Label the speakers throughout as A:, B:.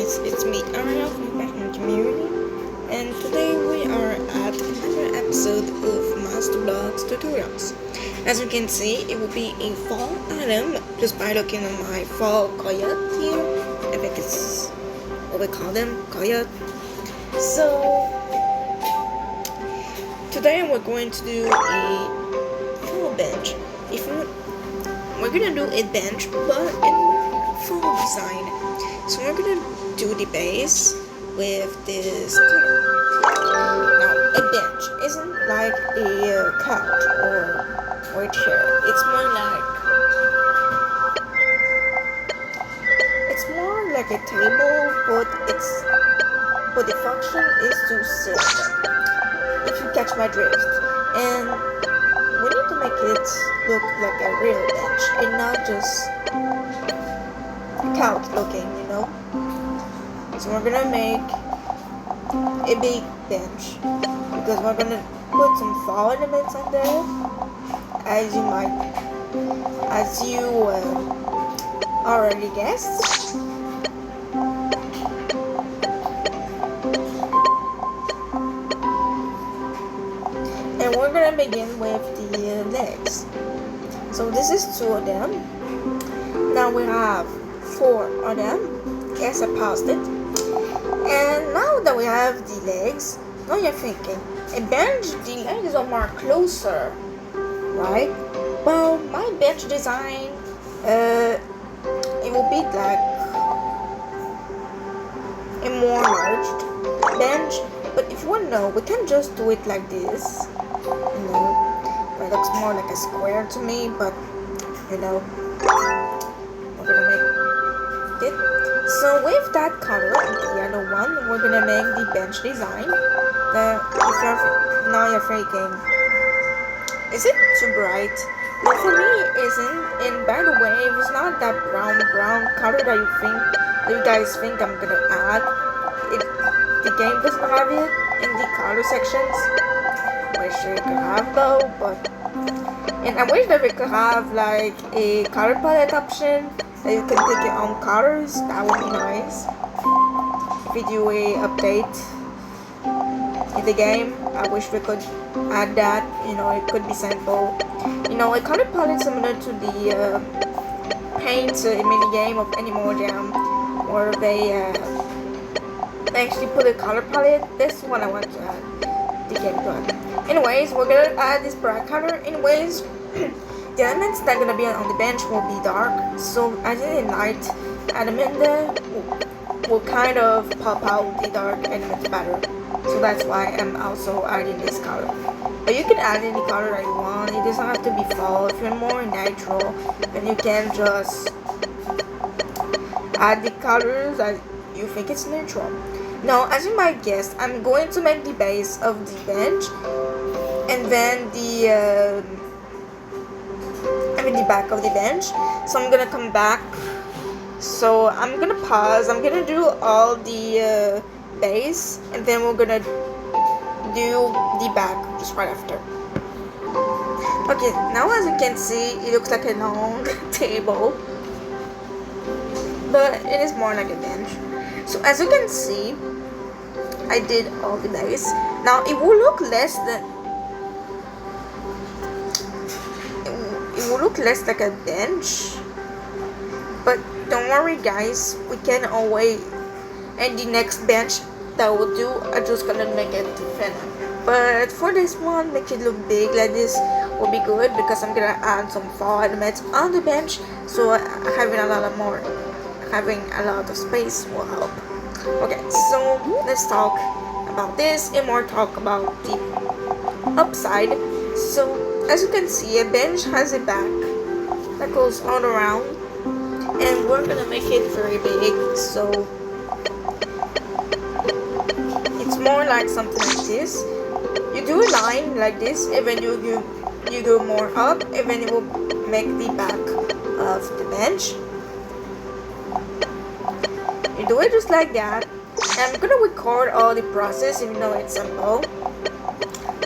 A: guys, it's me Ariel from Passion Community, and today we are at another episode of Master Blocks Tutorials. As you can see, it will be a fall item just by looking at my fall coyote here. I think it's what we call them, coyote. So today we're going to do a fall bench. We're gonna do a bench, but in fall design. So we're gonna do the base with this color. Now, a bench isn't like a couch or a chair. It's more like a table, but the function is to sit on. If you catch my drift, and we need to make it look like a real bench and not just couch looking, you know. So we're gonna make a big bench because we're gonna put some fall elements on there, as you already guessed. And we're gonna begin with the legs. So this is 2 of them. Now we have 4 of them. Yes, I paused it. And now that we have the legs, now you're thinking, a bench, the legs are more closer, right? Well, my bench design, it will be like a more large bench. But if you want to know, we can just do it like this. You know, it looks more like a square to me, but you know, we're gonna make it. So with that color, the yellow one, we're gonna make the bench design. Now you're thinking, is it too bright? Well, for me, it isn't. And by the way, it was not that brown color that you guys think I'm gonna add. The game doesn't have it in the color sections. Wish it could have though, and I wish that we could have like a color palette option that you can pick your own colors. That would be nice. If we do a update in the game, I wish we could add that. You know, it could be simple. You know, a color palette similar to the paint mini game of Animal Jam, where they actually put a color palette. This one I want to add the game to add. Anyways, we're gonna add this bright color. Anyways, the elements that are gonna be on the bench will be dark, so adding a light element there will kind of pop out the dark elements better. So that's why I'm also adding this color. But you can add any color that you want. It doesn't have to be fall. If you're more natural, then you can just add the colors that you think it's neutral. Now, as you might guess, I'm going to make the base of the bench, and then the back of the bench. So I'm gonna come back. So I'm gonna pause. I'm gonna do all the base, and then we're gonna do the back just right after. Okay, now as you can see, it looks like a long table, but it is more like a bench. So as you can see, I did all the base. Now it will look less like a bench, but don't worry guys, we can always, and the next bench that we'll do, I'm just gonna make it thinner. But for this one, make it look big like this will be good, because I'm gonna add some fall elements on the bench, so having a lot of space will help. Okay, so let's talk about this and more talk about the upside. So as you can see, a bench has a back that goes all around, and we're gonna make it very big, so it's more like something like this. You do a line like this, and then you go more up, and then it will make the back of the bench. You do it just like that. And I'm gonna record all the process, even though it's simple.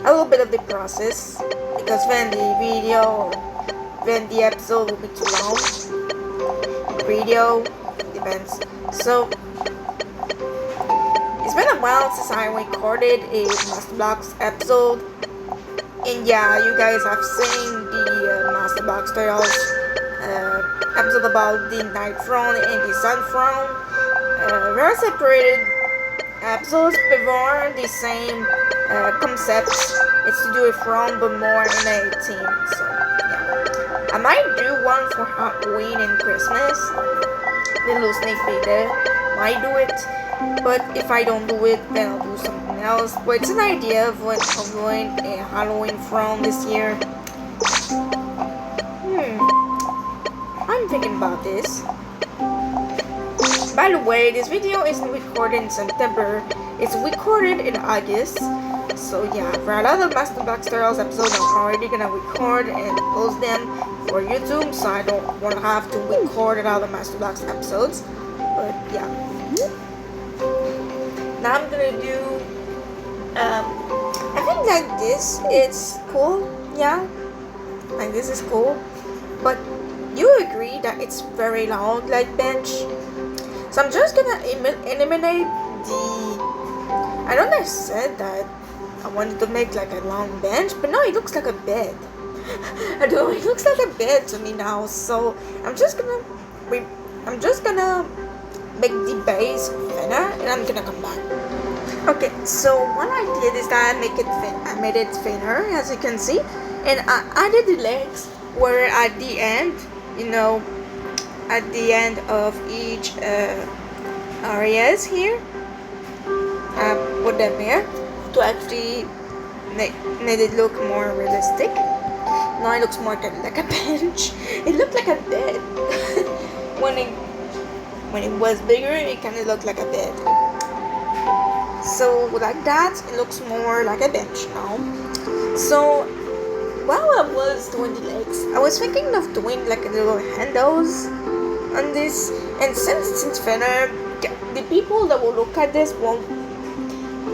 A: A little bit of the process, because then the episode will be too long. Video depends. So It's been a while since I recorded a Master Blocks episode, and yeah, you guys have seen the Master Blocks Tutorials episode about the Night Throne and the Sun Throne. They're separated episodes before the same concept. It's to do a throne but more in a team. So yeah, I might do one for Halloween and Christmas. Little sneak peek there. Might do it, but if I don't do it, then I'll do something else. But it's an idea of doing a Halloween throne this year. I'm thinking about this. By the way, this video isn't recorded in September. It's recorded in August. So yeah, for a lot of Master Blocks Tutorials episodes, I'm already gonna record and post them for YouTube, so I don't want to have to record a lot of Master Blocks episodes. But yeah, now I'm gonna do. I think like this, it's cool. Yeah, like this is cool. But you agree that it's very long, like bench. So I'm just gonna eliminate the. I don't know if I said that I wanted to make like a long bench, but no, it looks like a bed. I don't know, it looks like a bed to me now. So I'm just gonna make the base thinner, and I'm gonna come back. Okay, so what I did is that I made it thinner, as you can see, and I added the legs where at the end, at the end of each areas here. Put them here to actually make it look more realistic. Now it looks more like a bench. It looked like a bed. when it was bigger, it kind of looked like a bed. So like that, it looks more like a bench now. So while I was doing the legs, I was thinking of doing like a little handles on this, and since it's thinner, the people that will look at this won't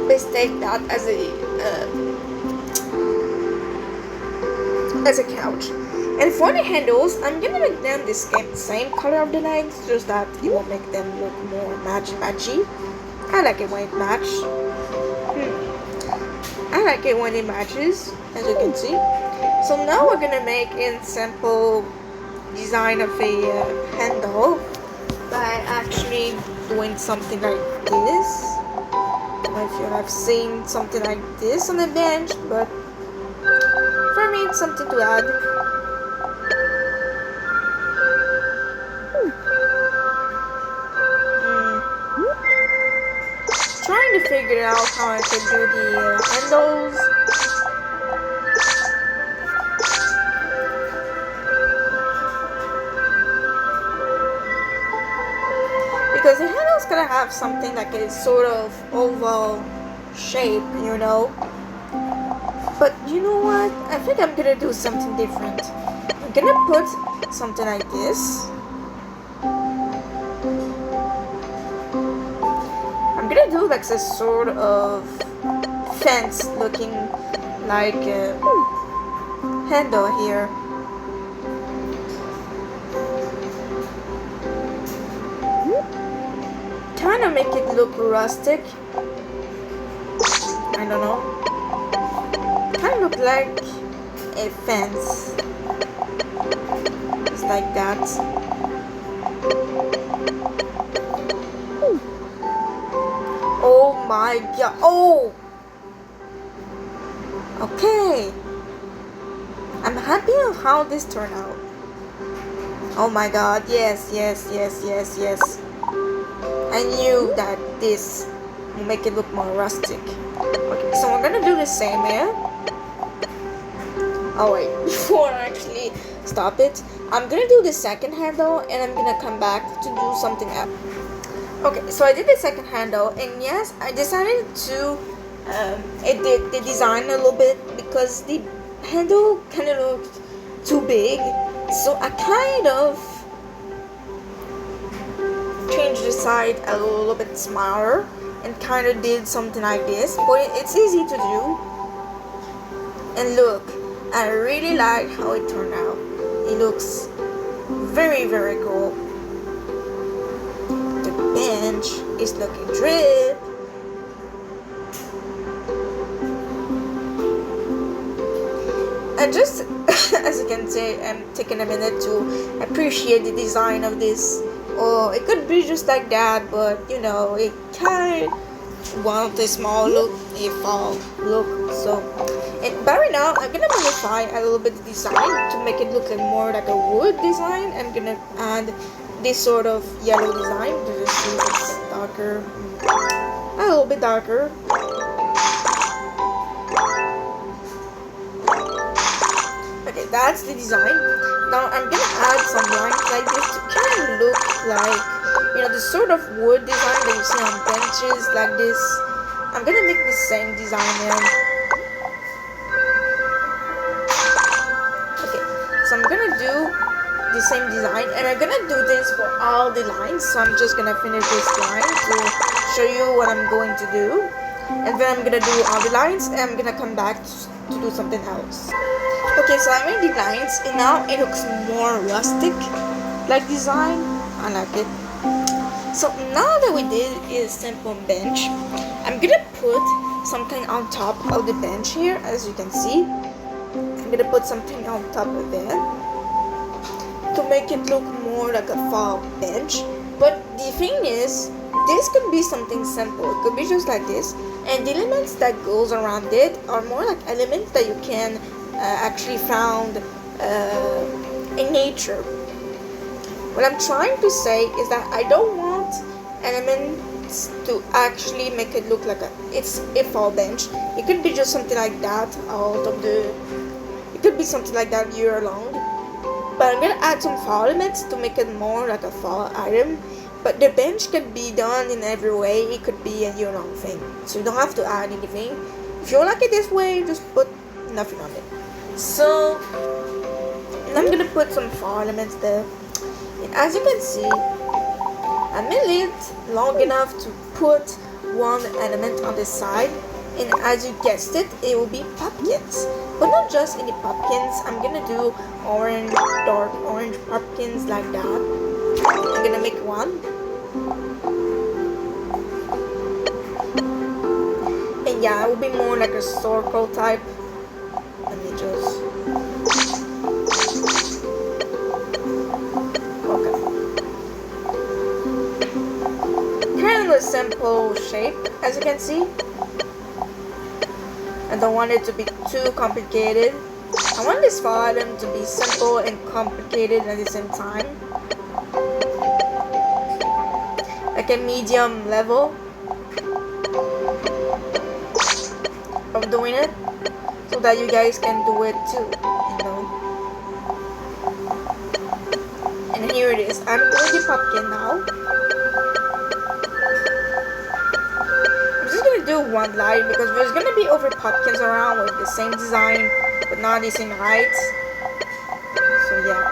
A: mistake that as a couch. And for the handles, I'm gonna make them the same color of the legs, just that it will make them look more matchy. I like it when it matches. I like it when it matches, as you can see. So now we're gonna make a simple design of a handle by actually doing something like this. I don't know if you have seen something like this on the bench, but for me it's something to add. Trying to figure out how I can do the handles. Because the handle's gonna have something like a sort of oval shape, But you know what? I think I'm gonna do something different. I'm gonna put something like this. I'm gonna do like a sort of fence looking like a handle here. Kind of make it look rustic. I don't know. Kind of look like a fence. It's like that. Oh my god. Oh! Okay. I'm happy of how this turned out. Oh my god. Yes. I knew that this will make it look more rustic. Okay, so we're gonna do the same here. Oh wait, before I actually stop it, I'm gonna do the second handle and I'm gonna come back to do something else. Okay, so I did the second handle, and yes, I decided to edit the design a little bit because the handle kind of looked too big. So I kind of changed the side a little bit smaller and kind of did something like this, but it's easy to do. And look, I really like how it turned out. It looks very cool. The bench is looking drip. And just as you can see, I'm taking a minute to appreciate the design of this. Oh, it could be just like that, but you know, it kind of want a small look, a fall look. So, and but right now, I'm gonna modify a little bit the design to make it look like more like a wood design. I'm gonna add this sort of yellow design. Just see it's darker, a little bit darker. Okay, that's the design. Now I'm gonna add some lines like this to kind of look like, you know, the sort of wood design that you see on benches like this. I'm gonna make the same design now. Okay, so I'm gonna do the same design, and I'm gonna do this for all the lines. So I'm just gonna finish this line to show you what I'm going to do, and then I'm gonna do all the lines, and I'm gonna come back to do something else. Okay, so I made the lines, and now it looks more rustic like design. I like it. So now that we did is simple bench, I'm gonna put something on top of the bench here. As you can see, I'm gonna put something on top of it to make it look more like a fall bench. But the thing is, this could be something simple. It could be just like this, and the elements that goes around it are more like elements that you can actually found in nature. What I'm trying to say is that I don't want elements to actually make it look like it's a fall bench. It could be just something like that out of the. It could be something like that year long. But I'm gonna add some fall elements to make it more like a fall item. But the bench could be done in every way. It could be a year long thing. So you don't have to add anything. If you don't like it this way, just put nothing on it. So I'm gonna put some fall elements there. And as you can see, I made it long enough to put one element on the side. And as you guessed it, it will be pumpkins. But not just any pumpkins. I'm gonna do orange, dark orange pumpkins like that. I'm gonna make one. And yeah, it will be more like a circle type. Let me just. Okay. Kind of a simple shape, as you can see. I don't want it to be too complicated. I want this fall item to be simple and complicated at the same time. Like a medium level of doing it, so that you guys can do it too, you know. And here it is. I'm doing the pumpkin now. Do one line because there's gonna be over pumpkins around with the same design but not the same height. So yeah.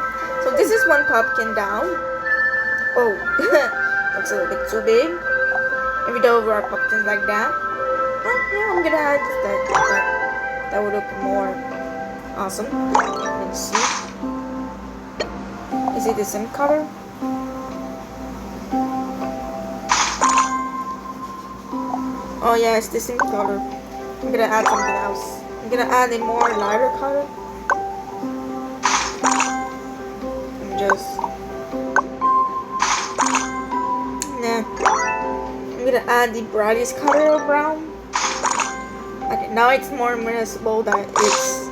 A: So this is one pumpkin down. Oh, looks a little bit too big. If we do over our pumpkins like that, yeah, I'm gonna add that. That would look more awesome. Let's see. Is it the same color? Oh yeah, it's the same color. I'm gonna add something else. I'm gonna add a more lighter color. I'm just... Nah. I'm gonna add the brightest color of brown. Okay, now it's more noticeable that it's...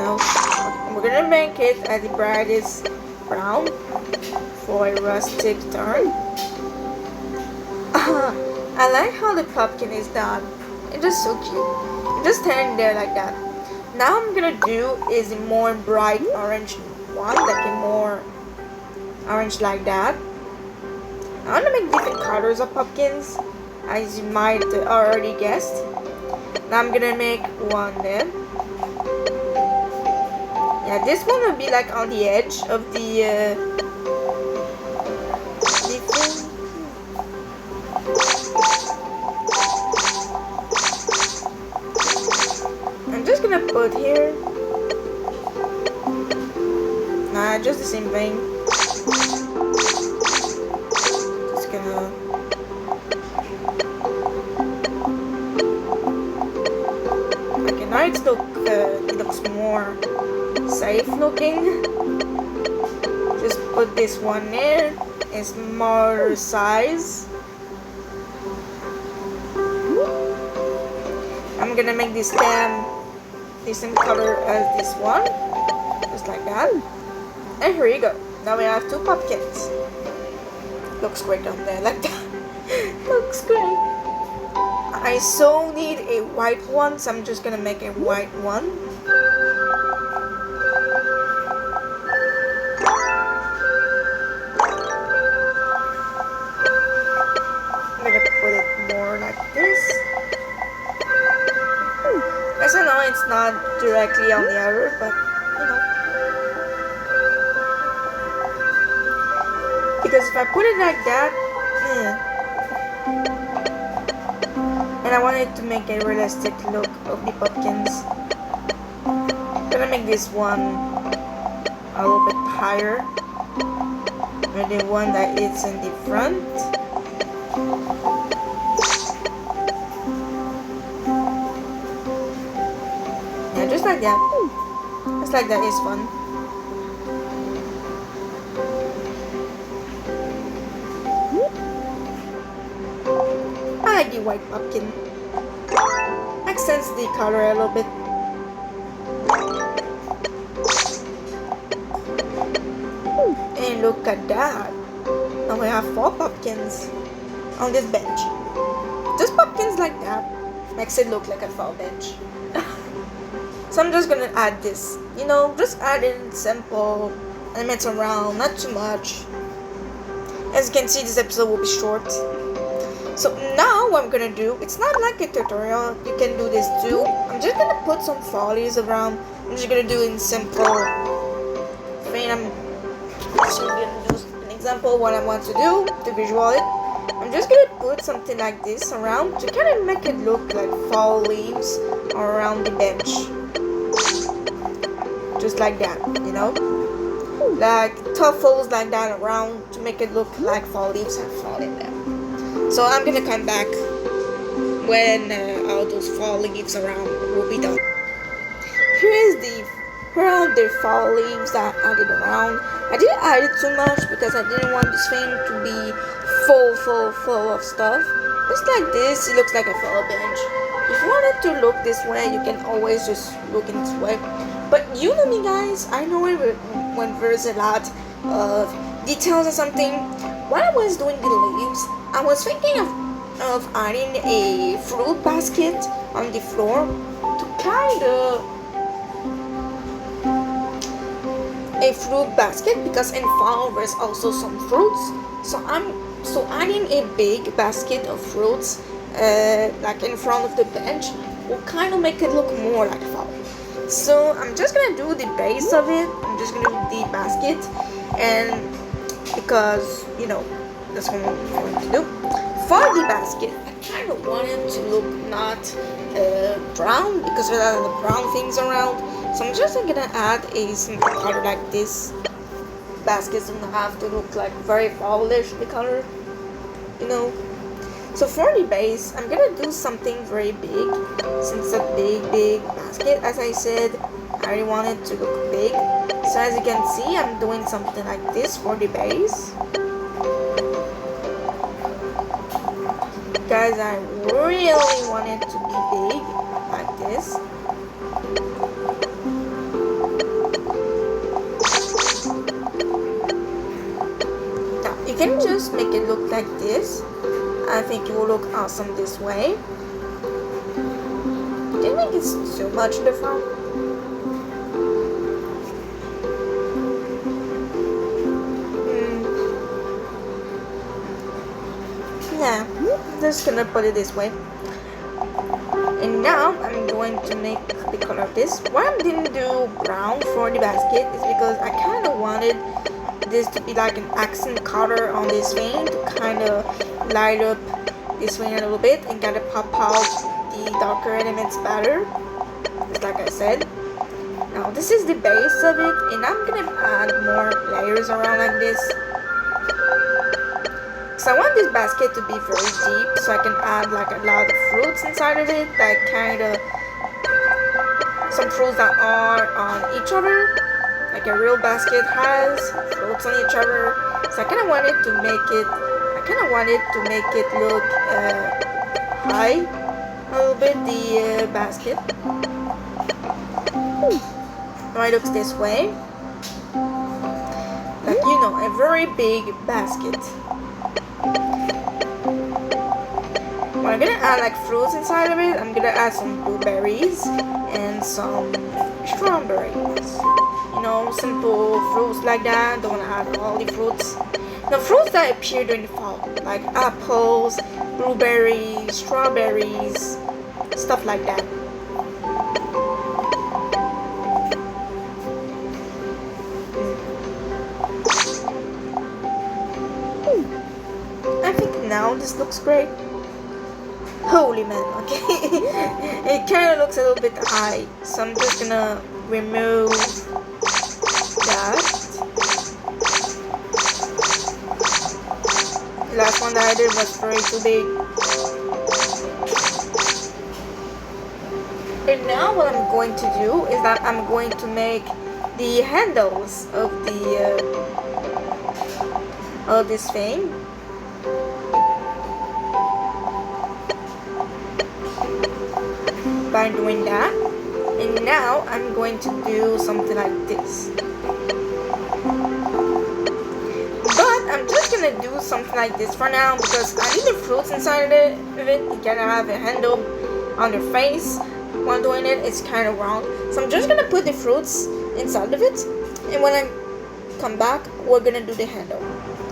A: No. Okay, we're gonna make it at the brightest brown for a rustic turn. I like how the pumpkin is done. It's just so cute. It's just standing there like that. Now I'm gonna do is a more bright orange one, like a more orange like that. I want to make different colors of pumpkins, as you might already guessed. Now I'm gonna make one then. Yeah, this one will be like on the edge of the thing. I'm just gonna put here. Nah, just the same thing. Just gonna it looks more safe looking. Just put this one in. It's more size. I'm gonna make this can the same color as this one, just like that. And here you go. Now we have 2 pumpkins. Looks great on there, like that. Looks great. I so need a white one, so I'm just gonna make a white one. I'm gonna put it more like this. As I know it's not directly on the other, but you know. Because if I put it like that, and I wanted to make a realistic look of the pumpkins, I'm gonna make this one a little bit higher, and the one that is in the front. Yeah, just like that. Just like that is fun. I like the white pumpkin. Accents the color a little bit. And look at that. Now we have 4 pumpkins on this bench. Just pumpkins like that makes it look like a fall bench. So I'm just gonna add this. You know, just add in simple elements around, not too much. As you can see, this episode will be short. So now what I'm gonna do, it's not like a tutorial, you can do this too. I'm just gonna put some follies around. I'm just gonna do in simple thing. I'm just gonna do an example what I want to do to visual it. I'm just gonna put something like this around to kind of make it look like fall leaves around the bench. Just like that, you know? Like tuffles like that around to make it look like fall leaves have fallen there. So I'm gonna come back when all those fall leaves around will be done. Here are the fall leaves that I added around. I didn't add it too much because I didn't want this thing to be full of stuff. Just like this, it looks like a fall bench. If you want it to look this way, you can always just look in this way. But you know me, guys, I know when there's a lot of details or something. While I was doing the leaves, I was thinking of adding a fruit basket on the floor to kind of a fruit basket, because in fall there's also some fruits. So adding a big basket of fruits like in front of the bench will kind of make it look more like fall. So I'm just gonna do the base of it. I'm just gonna do the basket, and because you know that's what I'm going to do. For the basket, I kind of wanted to look not brown because there are the brown things around. So I'm just gonna add a simple color like this. Baskets don't have to look like very fallish the color, you know. So for the base, I'm gonna do something very big. Since it's a big basket, as I said, I really want it to look big. So as you can see, I'm doing something like this for the base. Guys, I really want it to be big, like this. Now, you can just make it look like this. I think it will look awesome this way. Do you think it's too much different? Yeah, I'm just gonna put it this way. And now I'm going to make the color of this. Why I didn't do brown for the basket is because I kind of wanted this to be like an accent color on this thing to kind of light up this thing a little bit and kind of pop out the darker elements better, just like I said. Now this is the base of it, and I'm gonna add more layers around like this. So I want this basket to be very deep, so I can add like a lot of fruits inside of it that kind of some fruits that are on each other, like a real basket has fruits on each other. So I kind of wanted to make it. Look high a little bit. The basket. Now it looks this way, like a very big basket. I'm gonna add like fruits inside of it. I'm gonna add some blueberries and some strawberries. Simple fruits like that. Don't wanna add all the fruits. The fruits that appear during the fall, like apples, blueberries, strawberries, stuff like that. I think now this looks great. Holy man, okay. It kind of looks a little bit high, so I'm just gonna remove that. The last one that I did was very too big. And now what I'm going to do is that I'm going to make the handles of this thing. By doing that, and now I'm going to do something like this, but I'm just gonna do something like this for now because I need the fruits inside of it. You gotta have a handle on your face while doing it. It's kind of wrong, so I'm just gonna put the fruits inside of it, and when I come back we're gonna do the handle.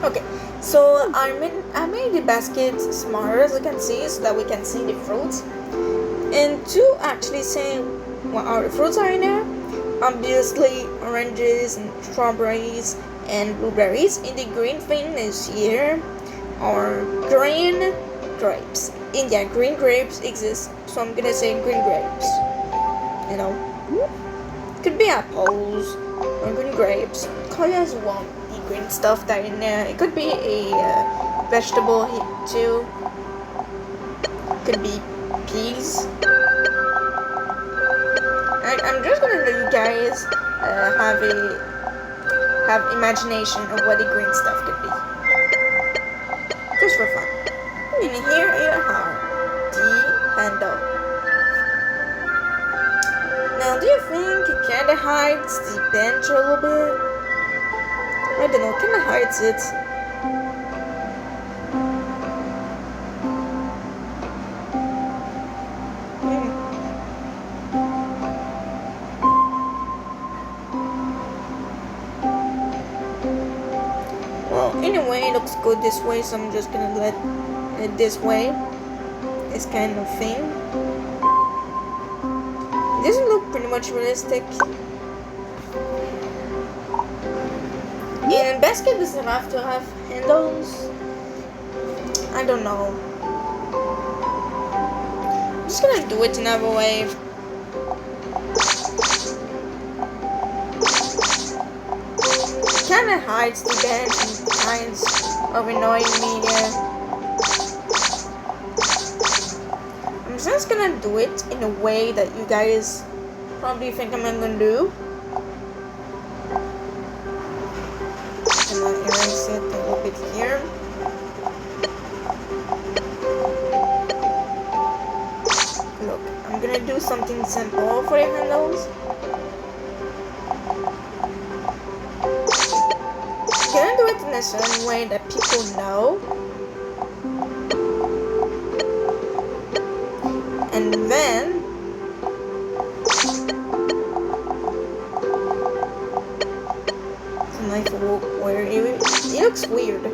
A: Okay, so I made the basket smaller, as you can see, so that we can see the fruits. And to actually say what our fruits are in there, obviously oranges and strawberries and blueberries. And the green thing is here are green grapes. India, green grapes exist, so I'm gonna say green grapes. Could be apples or green grapes. Colors want the green stuff that in there. It could be a vegetable too. Could be peas. I'm just gonna let you guys have imagination of what the green stuff could be, just for fun. And here are the handle. Now, do you think it kinda hides the bench a little bit? I don't know, kinda hides it. Anyway, it looks good this way, so I'm just gonna let it this way. This kind of thing. It doesn't look pretty much realistic. And basket doesn't have to have handles. I don't know. I'm just gonna do it another way. Kinda hides the bench and kinds of annoying me here. I'm just gonna do it in a way that you guys probably think I'm gonna do. I'm gonna erase it a little bit here. Look, I'm gonna do something simple for the handles. I'm gonna do it in a certain way that people know. And then some knife will look weird. It looks weird.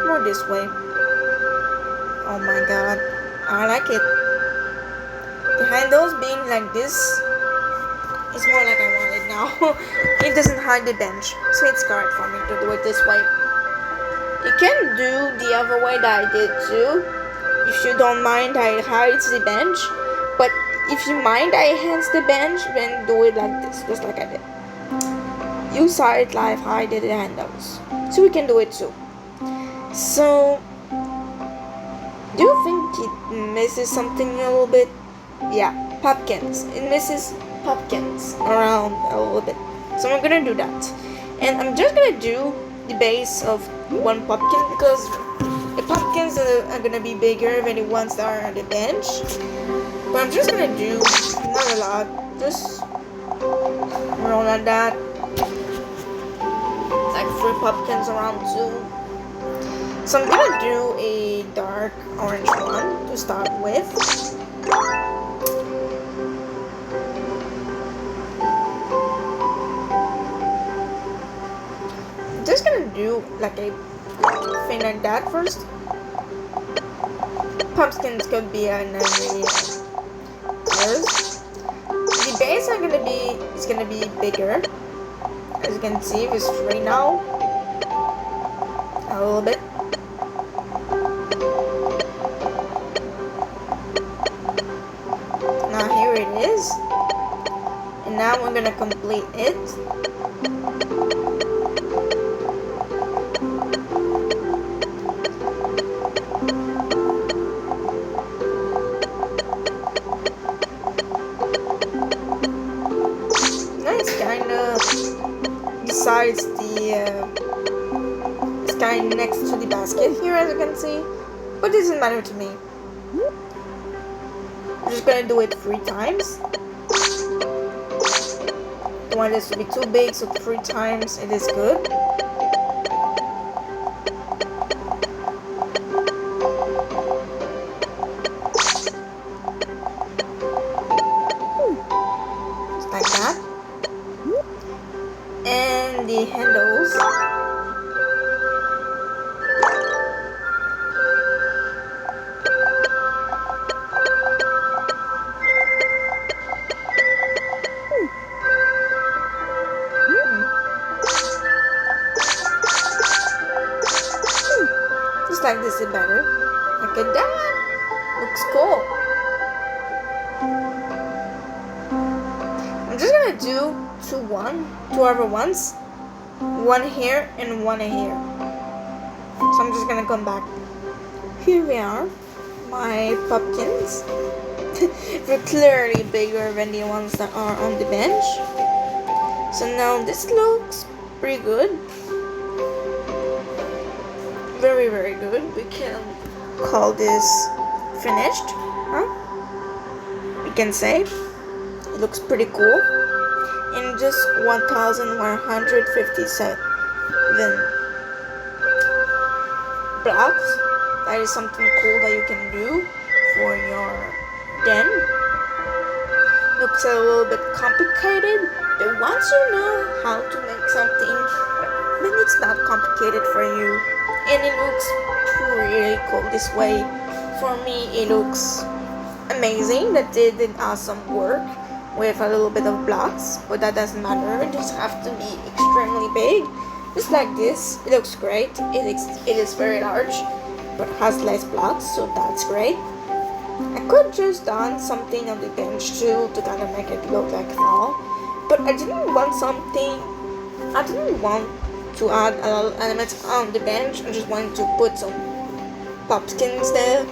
A: More this way. Oh my god, I like it. handles being like this is more like I want it now. It doesn't hide the bench, so it's correct for me to do it this way. You can do the other way that I did too. If you don't mind, I hide the bench. But if you mind, I enhance the bench, then do it like this, just like I did. You saw it live, I did the handles. So we can do it too. So, do you think it misses something a little bit? Yeah, pumpkins. It misses pumpkins around a little bit. So I'm gonna do that. And I'm just gonna do the base of one pumpkin because the pumpkins are gonna be bigger than the ones that are on the bench. But I'm just gonna do not a lot, just around like that. Like 3 pumpkins around too. So I'm gonna do a dark orange one to start with. I'm just gonna do like a thing like that first. Pumpkins could be an colors. The base is gonna be bigger. As you can see, it's 3 now. A little bit. Now here it is. And now we're gonna complete it. Besides it's kind of next to the basket here, as you can see, but it doesn't matter to me. I'm just gonna do it 3 times. Don't want this to be too big, so 3 times it is good. Just like that. And the handles. Just like this is better. Look at that. Looks cool. I'm just gonna do 2 other ones. 1 here and 1 here. So I'm just gonna come back. Here we are. My pumpkins. They're clearly bigger than the ones that are on the bench. So now this looks pretty good. Very, very good. We can call this finished. Huh? We can say. It looks pretty cool. In just 1,157 blocks. That is something cool that you can do for your den. Looks a little bit complicated, but once you know how to make something, then it's not complicated for you. And it looks really cool this way. For me, it looks amazing. That they did awesome work with a little bit of blocks, but that doesn't matter. It just have to be extremely big, just like this. It looks great. It is very large, but has less blocks, so that's great. I could just done something on the bench too to kind of make it look like fall, but I didn't want to add a lot of elements on the bench. I just wanted to put some pumpkins there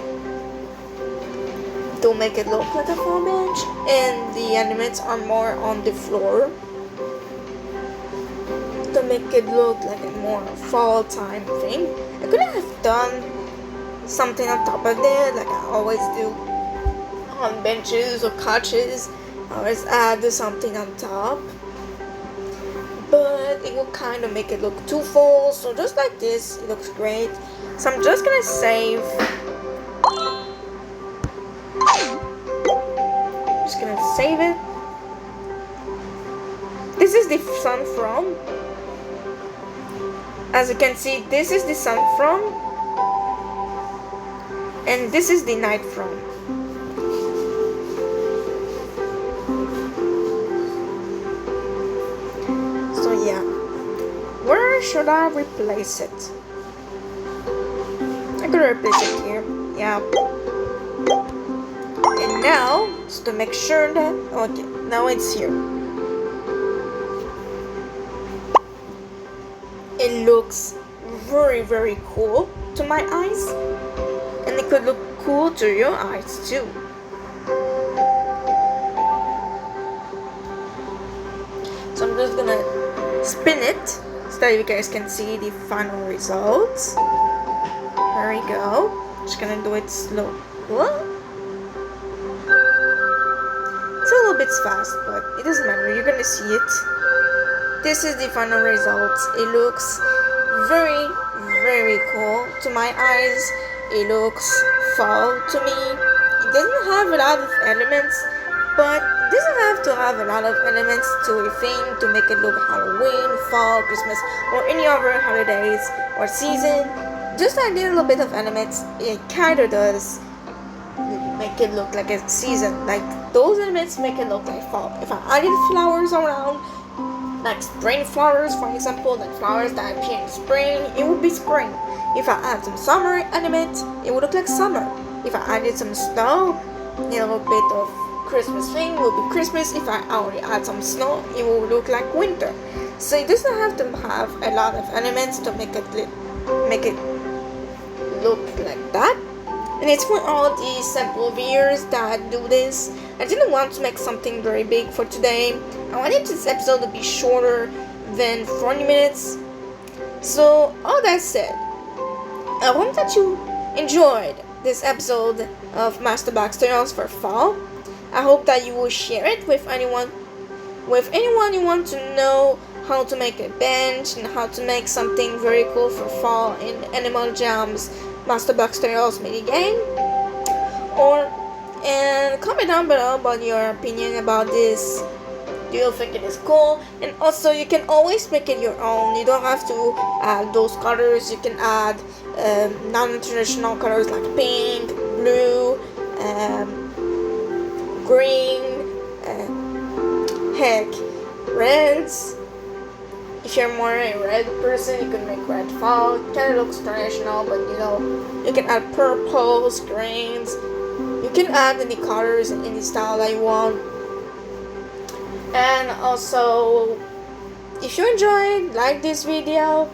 A: to make it look like a fall bench, and the elements are more on the floor to make it look like a more fall time thing. I could have done something on top of there like I always do on benches or couches. I always add something on top, but it will kind of make it look too full. So just like this, it looks great. So I'm just gonna save. Just gonna save it. This is the sun from. As you can see, this is the sun from, and this is the night from. So yeah, where should I replace it? I could replace it here. Yeah. And now, just to make sure that okay, now it's here. It looks very cool to my eyes, and it could look cool to your eyes too. So I'm just gonna spin it so that you guys can see the final results. Here we go. Just gonna do it slow. What? It's a little bit fast, but it doesn't matter. You're gonna see it. This is the final results. It looks very cool to my eyes. It looks fall to me. It doesn't have a lot of elements, but it doesn't have to have a lot of elements to a thing to make it look Halloween, fall, Christmas, or any other holidays or season. Just a little bit of elements, it kinda does make it look like a season. Like those elements make it look like fall. If I added flowers around, like spring flowers, for example, like flowers that appear in spring, it would be spring. If I add some summer elements, it would look like summer. If I added some snow, a little bit of Christmas thing will be Christmas. If I already add some snow, it will look like winter. So it doesn't have to have a lot of elements to make it look like that. And it's for all the simple viewers that do this. I didn't want to make something very big for today. I wanted this episode to be shorter than 40 minutes. So all that said, I hope that you enjoyed this episode of Master Black Tutorials for fall. I hope that you will share it with anyone you want to know how to make a bench and how to make something very cool for fall in Animal Jam's Master Black Tutorials mini game. And comment down below about your opinion about this. Do you think it is cool? And also you can always make it your own. You don't have to add those colors. You can add non-traditional colors like pink, blue, green, heck, reds. If you're more a red person, you can make red fall. It kind of looks traditional, but you can add purples, greens. You can add any colors and any style that you want. And also, if you enjoyed, like this video.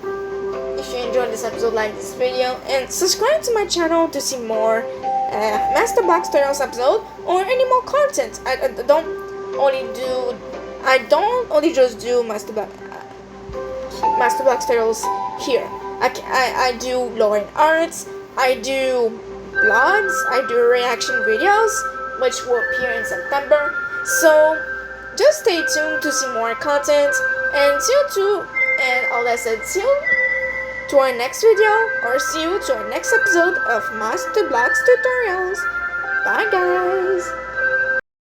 A: If you enjoyed this episode, like this video. And subscribe to my channel to see more Master Black Tutorials episode or any more content. I don't only just do Master Black Tutorials here. I do Lauren Arts, I do vlogs, I do reaction videos, which will appear in September. So just stay tuned to see more content, and see you to our next video, or see you to our next episode of Master Black Tutorials. Bye guys!